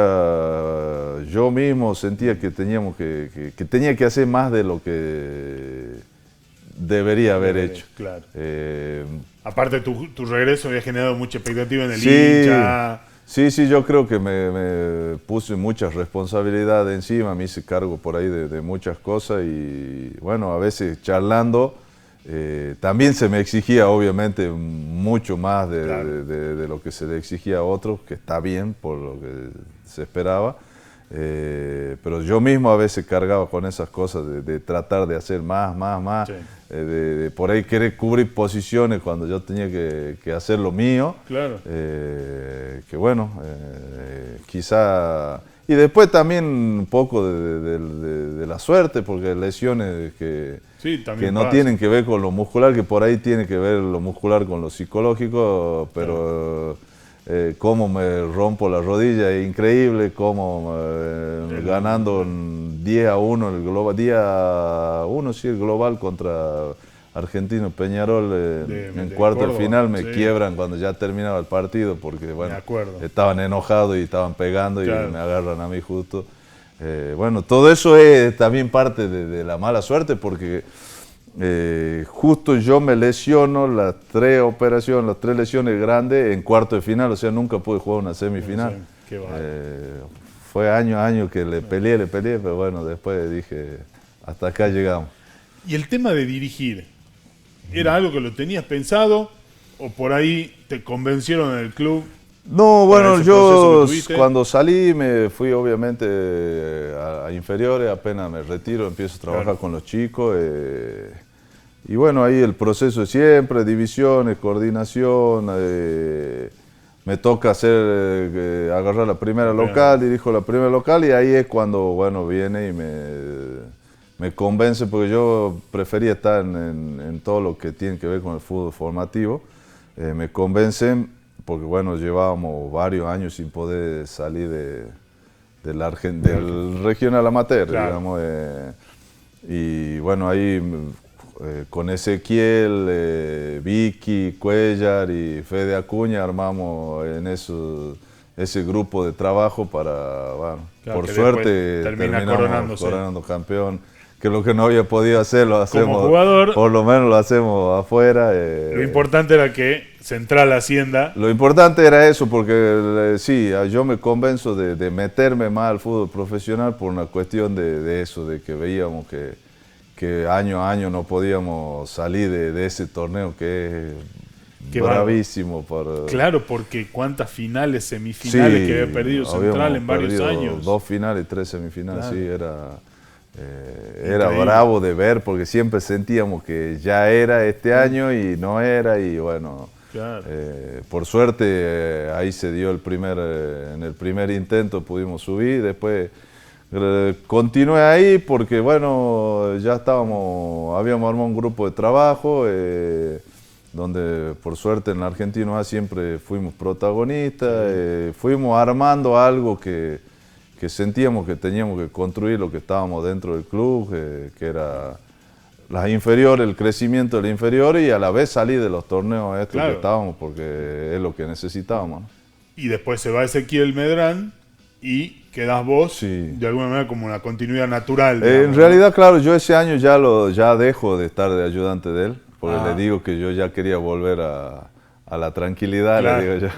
Yo mismo sentía que tenía que hacer más de lo que debería haber hecho. Claro. Aparte, tu regreso había generado mucha expectativa en el hincha. Sí, yo creo que me puse muchas responsabilidades encima, me hice cargo por ahí de muchas cosas y bueno, a veces charlando también se me exigía obviamente mucho más de lo que se le exigía a otros, que está bien por lo que se esperaba. Pero yo mismo a veces cargaba con esas cosas de tratar de hacer más, Sí. de por ahí querer cubrir posiciones cuando yo tenía que hacer lo mío. Claro. Que bueno, quizá... Y después también un poco de la suerte, porque lesiones que no pasa. tienen que ver con lo muscular, que por ahí tiene que ver lo muscular con lo psicológico, pero cómo me rompo la rodilla es increíble, cómo ganando 10-1 el global, 10-1 sí, el global contra Argentino Peñarol en cuarto de Córdoba, final me sí. quiebran cuando ya terminaba el partido porque bueno, Me acuerdo. estaban enojados y estaban pegando Claro. y me agarran a mí justo. Bueno, todo eso es también parte de la mala suerte porque justo yo me lesiono las 3 operaciones, las 3 lesiones grandes en cuarto de final, o sea, nunca pude jugar una semifinal. Qué Fue año a año que le peleé, pero bueno, después dije, hasta acá llegamos. Y el tema de dirigir, ¿era algo que lo tenías pensado o por ahí te convencieron en el club? No, bueno, ese proceso yo que tuviste? cuando salí me fui obviamente a inferiores, apenas me retiro, empiezo a trabajar con los chicos. Y bueno, ahí el proceso de siempre, divisiones, coordinación. Me toca agarrar la primera local, dirijo la primera local y ahí es cuando, bueno, viene y me convence porque yo prefería estar en todo lo que tiene que ver con el fútbol formativo. Me convencen porque, bueno, llevábamos varios años sin poder salir del regional amateur, Claro. digamos. Y bueno, ahí con Ezequiel, Vicky, Cuellar y Fede Acuña armamos en ese grupo de trabajo para, bueno, Claro, por que suerte después termina terminamos coronándose. coronando campeón, que lo que no había podido hacer lo hacemos, Como jugador, por lo menos lo hacemos afuera. lo importante era que Central Hacienda... Lo importante era eso, porque sí, yo me convenzo de meterme más al fútbol profesional por una cuestión de eso, de que veíamos que año a año no podíamos salir de ese torneo que es Qué bravísimo. Claro, porque cuántas finales, semifinales Sí, que había perdido Central en varios perdido años. 2 finales, 3 semifinales, Claro. sí, era Increíble. bravo de ver porque siempre sentíamos que ya era este año y no era y bueno, Claro. por suerte ahí se dio en el primer intento pudimos subir, después continué ahí porque bueno, ya habíamos armado un grupo de trabajo donde por suerte en Argentino A siempre fuimos protagonistas, fuimos armando algo que sentíamos que teníamos que construir lo que estábamos dentro del club, que era las inferiores, el crecimiento de las inferiores y a la vez salir de los torneos estos Claro. que estábamos porque es lo que necesitábamos, ¿no? Y después se va Ezequiel Medrán y quedás vos Sí. de alguna manera como una continuidad natural. En digamos, realidad, claro, yo ese año ya dejo de estar de ayudante de él, porque Ah. le digo que yo ya quería volver a la tranquilidad, Claro. le digo yo.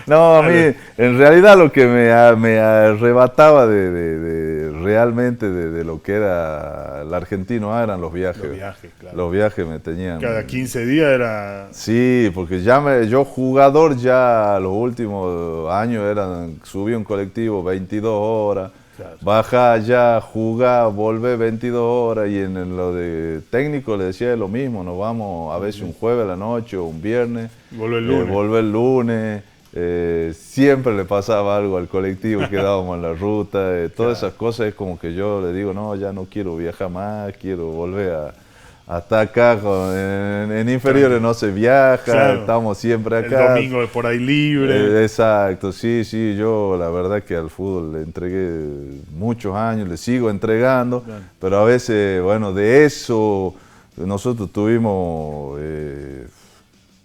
No, a mí, en realidad lo que me arrebataba realmente de lo que era el Argentino A eran los viajes. Los viajes, claro. Los viajes me tenían... Cada 15 días era... Sí, porque yo jugador ya los últimos años subí un colectivo 22 horas, Claro. bajá allá, jugá, volvé 22 horas y en lo de técnico le decía lo mismo, nos vamos a veces un jueves a la noche o un viernes, Volvé el lunes. volvé el lunes, siempre le pasaba algo al colectivo, quedábamos en la ruta, todas esas cosas es como que yo le digo, no, ya no quiero viajar más, quiero volver hasta acá, en inferiores no se viaja, Claro. estamos siempre acá. El domingo por ahí libre. Exacto, sí, yo la verdad que al fútbol le entregué muchos años, le sigo entregando, Claro. pero a veces, bueno, de eso nosotros tuvimos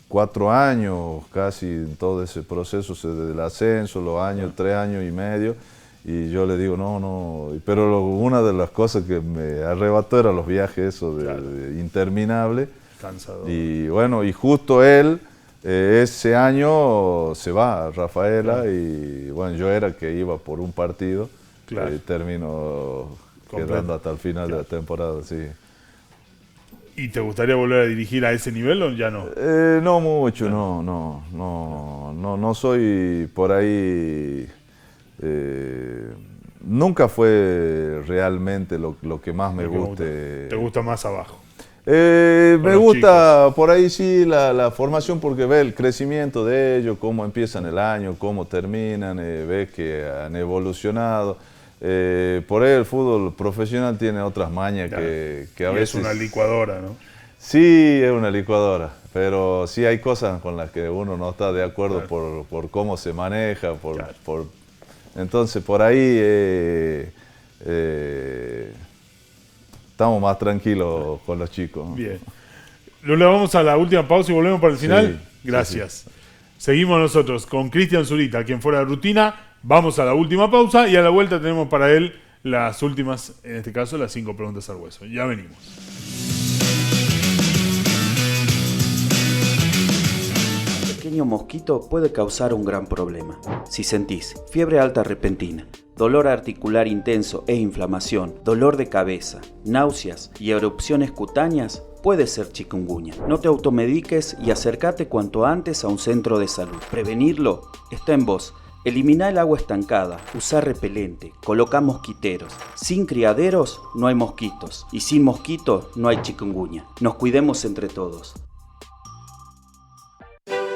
4 años casi en todo ese proceso del ascenso, los años, 3 años y medio. Y yo le digo, no, pero una de las cosas que me arrebató eran los viajes, eso de interminable. Cansador. Y bueno, y justo él, ese año se va a Rafaela y bueno, yo era el que iba por un partido Claro. y termino Completo. quedando hasta el final de la temporada, sí. ¿Y te gustaría volver a dirigir a ese nivel o ya no? No mucho, no soy por ahí nunca fue realmente lo que más me guste. ¿Te gusta más abajo? Me gusta chicos. Por ahí sí la formación, porque ve el crecimiento de ellos, cómo empiezan el año, cómo terminan, ves que han evolucionado. Por ahí el fútbol profesional tiene otras mañas que a veces... Es una licuadora, ¿no? Sí, es una licuadora, pero sí hay cosas con las que uno no está de acuerdo por cómo se maneja, entonces por ahí estamos más tranquilos con los chicos. Bien. Lula, vamos a la última pausa y volvemos para el final. Sí, gracias. Sí. Seguimos nosotros con Cristian Zurita, quien fuera de rutina. Vamos a la última pausa y a la vuelta tenemos para él las últimas, en este caso, las 5 preguntas al hueso. Ya venimos. Un pequeño mosquito puede causar un gran problema. Si sentís fiebre alta repentina, dolor articular intenso e inflamación, dolor de cabeza, náuseas y erupciones cutáneas, puede ser chikungunya. No te automediques y acércate cuanto antes a un centro de salud. Prevenirlo está en vos. Elimina el agua estancada, usa repelente, coloca mosquiteros. Sin criaderos no hay mosquitos y sin mosquitos no hay chikungunya. Nos cuidemos entre todos.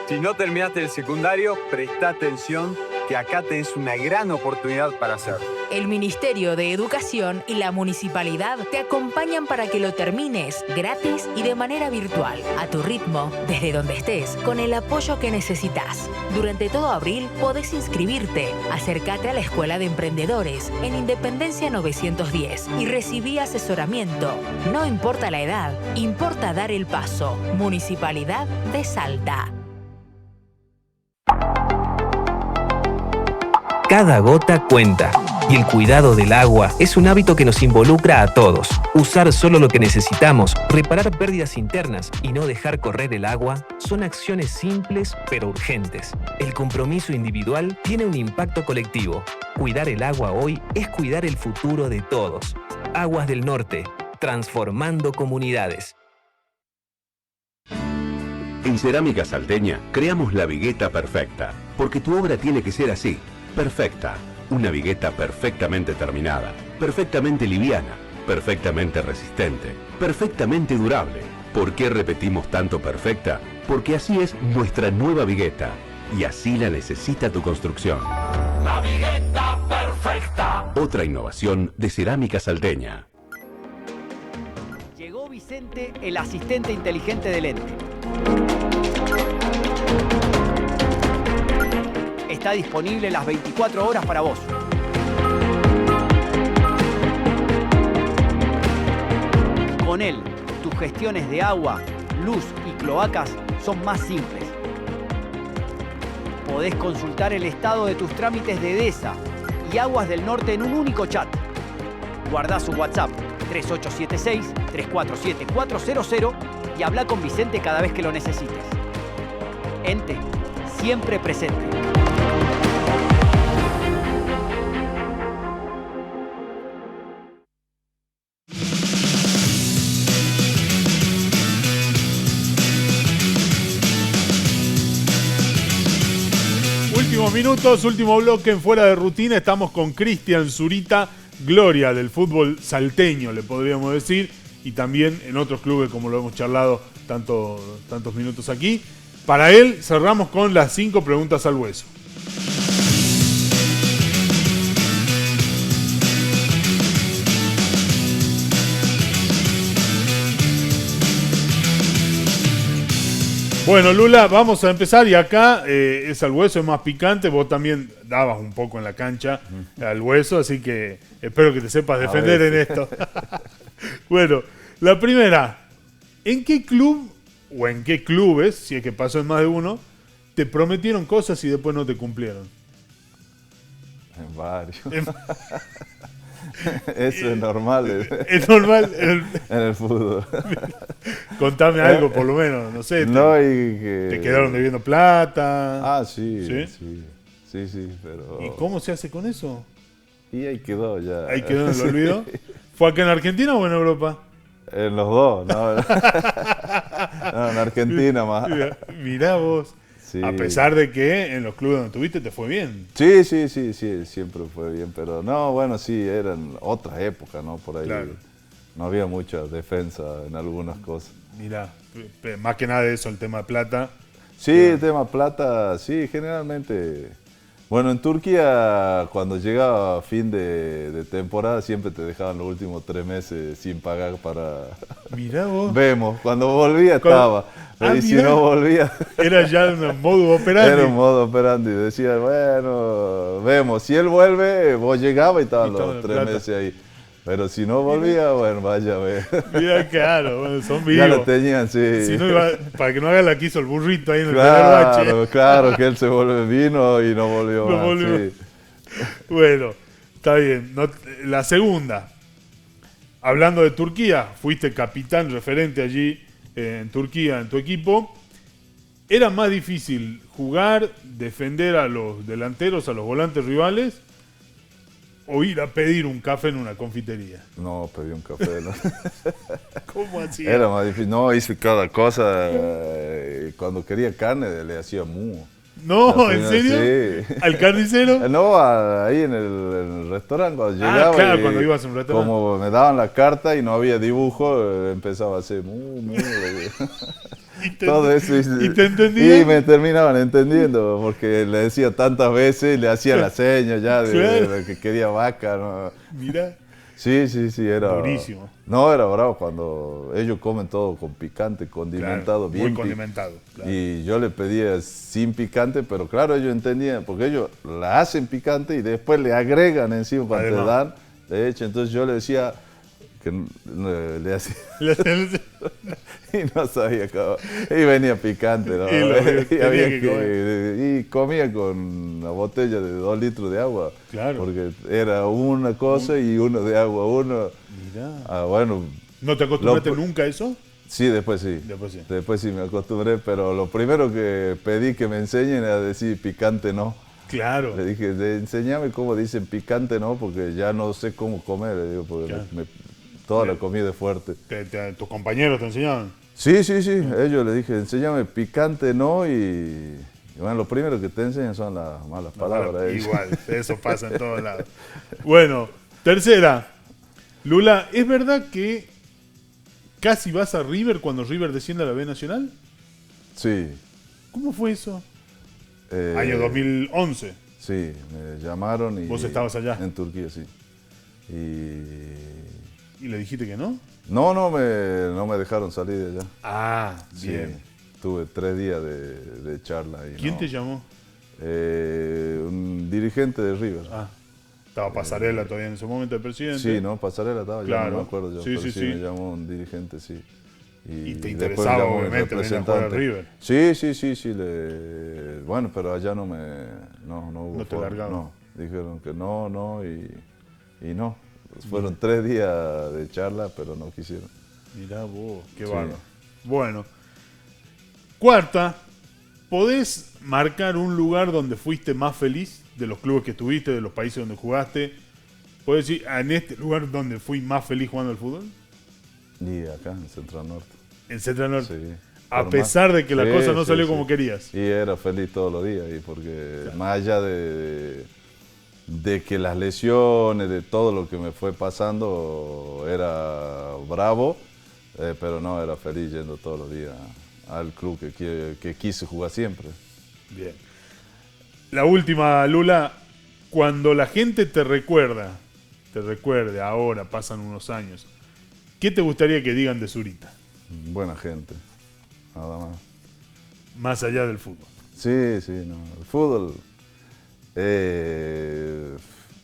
Si no terminaste el secundario, presta atención que acá tenés una gran oportunidad para hacerlo. El Ministerio de Educación y la Municipalidad te acompañan para que lo termines gratis y de manera virtual, a tu ritmo, desde donde estés, con el apoyo que necesitas. Durante todo abril podés inscribirte, acércate a la Escuela de Emprendedores en Independencia 910 y recibí asesoramiento. No importa la edad, importa dar el paso. Municipalidad de Salta. Cada gota cuenta. Y el cuidado del agua es un hábito que nos involucra a todos. Usar solo lo que necesitamos, reparar pérdidas internas y no dejar correr el agua son acciones simples pero urgentes. El compromiso individual tiene un impacto colectivo. Cuidar el agua hoy es cuidar el futuro de todos. Aguas del Norte, transformando comunidades. En Cerámica Salteña creamos la vigueta perfecta, porque tu obra tiene que ser así, perfecta. Una vigueta perfectamente terminada, perfectamente liviana, perfectamente resistente, perfectamente durable. ¿Por qué repetimos tanto perfecta? Porque así es nuestra nueva vigueta y así la necesita tu construcción. La vigueta perfecta. Otra innovación de Cerámica Salteña. Llegó Vicente, el asistente inteligente del ente. Está disponible las 24 horas para vos. Con él, tus gestiones de agua, luz y cloacas son más simples. Podés consultar el estado de tus trámites de DESA y Aguas del Norte en un único chat. Guardá su WhatsApp 3876-347-400 y habla con Vicente cada vez que lo necesites. Ente, siempre presente. Últimos minutos, último bloque en Fuera de Rutina. Estamos con Cristian Zurita, gloria del fútbol salteño, le podríamos decir, y también en otros clubes, como lo hemos charlado tantos minutos aquí. Para él cerramos con las 5 preguntas al hueso. Bueno, Lula, vamos a empezar y acá es al hueso, es más picante. Vos también dabas un poco en la cancha al hueso, así que espero que te sepas defender en esto. Bueno, la primera, ¿en qué club o en qué clubes, si es que pasó en más de uno, te prometieron cosas y después no te cumplieron? En varios. Eso es normal. Es normal en el fútbol. Contame algo, por lo menos, no sé. ¿Te quedaron debiendo plata? Ah, sí, pero... ¿Y cómo se hace con eso? Y ahí quedó ya. ¿Ahí quedó en el olvido? ¿Fue acá en Argentina o en Europa? En los dos, no. No, en Argentina más. Mirá vos. Sí. A pesar de que en los clubes donde estuviste te fue bien. Sí, siempre fue bien, pero no, bueno, sí, eran otras épocas, ¿no? Por ahí Claro. no había mucha defensa en algunas cosas. Mirá, más que nada de eso, el tema de plata. Sí, el tema plata, sí, generalmente. Bueno, en Turquía, cuando llegaba fin de temporada, siempre te dejaban los últimos 3 meses sin pagar para... Mirá vos. Vemos, cuando volvía estaba. Y si mirá. no volvía... Era ya un modo operandi. Era un modo operandi. Decía, bueno, vemos. Si él vuelve, vos llegabas y estaban los 3 meses ahí. Pero si no volvía, bueno, vaya a ver. Mira, claro, bueno, son vivos. Ya lo tenían, sí. Si no iba, para que no haga la que hizo el burrito ahí en el Claro, claro, que él se vino y no volvió No más. volvió. Sí. Bueno, está bien. La segunda. Hablando de Turquía, fuiste capitán referente allí en Turquía, en tu equipo. ¿Era más difícil jugar, defender a los delanteros, a los volantes rivales, o ir a pedir un café en una confitería? No, pedí un café. ¿No? ¿Cómo así? Era más difícil. No, hice cada cosa. Cuando quería carne, le hacía mu. No, ¿en serio? Sí. ¿Al carnicero? No, ahí en el restaurante, cuando llegaba. Claro, cuando ibas a un restaurante. Como me daban la carta y no había dibujo, empezaba a hacer mu. Todo eso. ¿Y te entendían? Y me terminaban entendiendo, porque le decía tantas veces, le hacía la seña ya de que quería vaca. ¿No? Mira. Sí, era... Durísimo. No, era bravo cuando ellos comen todo con picante, condimentado, Claro, bien. muy condimentado. Claro. Y yo le pedía sin picante, pero claro, ellos entendían, porque ellos la hacen picante y después le agregan encima cuando te dan, de hecho, entonces yo le decía que le hacía... y no sabía cómo. Y venía picante, ¿no? Y comía con una botella de 2 litros de agua. Claro. Porque era una cosa y uno de agua, uno. Mirá. Bueno. ¿No te acostumbraste nunca a eso? Sí, después sí. Después sí me acostumbré, pero lo primero que pedí que me enseñen era decir picante no. Claro. Le dije, enséñame cómo dicen picante no, porque ya no sé cómo comer, le digo, porque toda la comida es fuerte. ¿Tus compañeros te enseñaban? Sí. Ellos le dije, enséñame picante no y bueno, lo primero que te enseñan son las malas palabras. Igual, eso pasa en todos lados. Bueno, tercera. Lula, ¿es verdad que casi vas a River cuando River desciende a la B Nacional? Sí. ¿Cómo fue eso? Año 2011. Sí, me llamaron y... ¿Vos estabas allá? En Turquía, sí. ¿Y le dijiste que no? No me dejaron salir de allá. Ah, bien. Sí, tuve 3 días de charla. Y ¿Quién te llamó? Un dirigente de River. Estaba Pasarela todavía en ese momento, el presidente. Sí, ¿no? Pasarela estaba, claro. ya no me acuerdo yo, Sí, pero sí, sí. me llamó un dirigente, sí. Y te interesaba, obviamente, venir a jugar a River. Sí. Bueno, pero allá no hubo. No te largaron. No, dijeron que no, y no. Fueron 3 días de charla, pero no quisieron. Mirá vos, qué bárbaro. Bueno, cuarta, ¿podés marcar un lugar donde fuiste más feliz de los clubes que estuviste, de los países donde jugaste? ¿Podés decir, en este lugar donde fui más feliz jugando al fútbol? Y acá, en Central Norte. ¿En Central Norte? Sí. A pesar de que la cosa no salió como querías. Y era feliz todos los días, porque más allá de que las lesiones, de todo lo que me fue pasando, era bravo, pero no, era feliz yendo todos los días al club que quise jugar siempre. Bien. La última, Lula, cuando la gente te recuerde ahora, pasan unos años, ¿qué te gustaría que digan de Zurita? Buena gente, nada más. Más allá del fútbol. Sí, no. El fútbol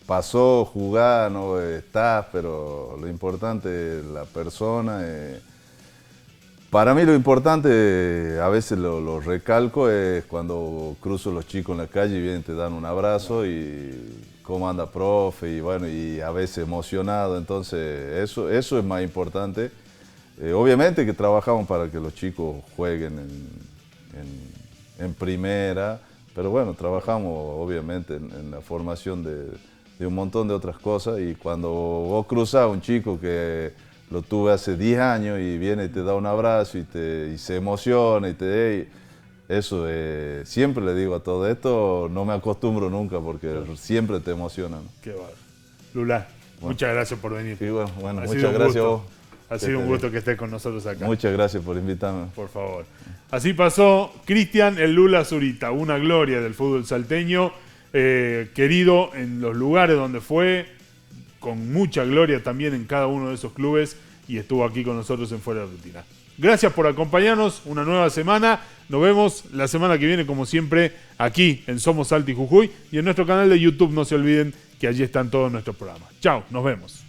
pasó, jugar, no estás, pero lo importante es la persona. Para mí lo importante, a veces lo recalco, es cuando cruzo los chicos en la calle y vienen, te dan un abrazo y cómo anda profe, y bueno, y a veces emocionado, entonces eso es más importante. Obviamente que trabajamos para que los chicos jueguen en primera, pero bueno, trabajamos obviamente en la formación de un montón de otras cosas, y cuando vos cruzás a un chico que lo tuve hace 10 años y viene y te da un abrazo y se emociona Eso, siempre le digo a todo esto, no me acostumbro nunca porque siempre te emociona, ¿no? Qué bárbaro. Lula, muchas gracias por venir. Sí, bueno, muchas gracias a vos. Ha sido un gusto que estés con nosotros acá. Muchas gracias por invitarme. Por favor. Así pasó Cristian el Lula Zurita, una gloria del fútbol salteño, querido en los lugares donde fue, con mucha gloria también en cada uno de esos clubes, y estuvo aquí con nosotros en Fuera de Rutina. Gracias por acompañarnos una nueva semana. Nos vemos la semana que viene, como siempre, aquí en Somos Salta y Jujuy y en nuestro canal de YouTube. No se olviden que allí están todos nuestros programas. Chao, nos vemos.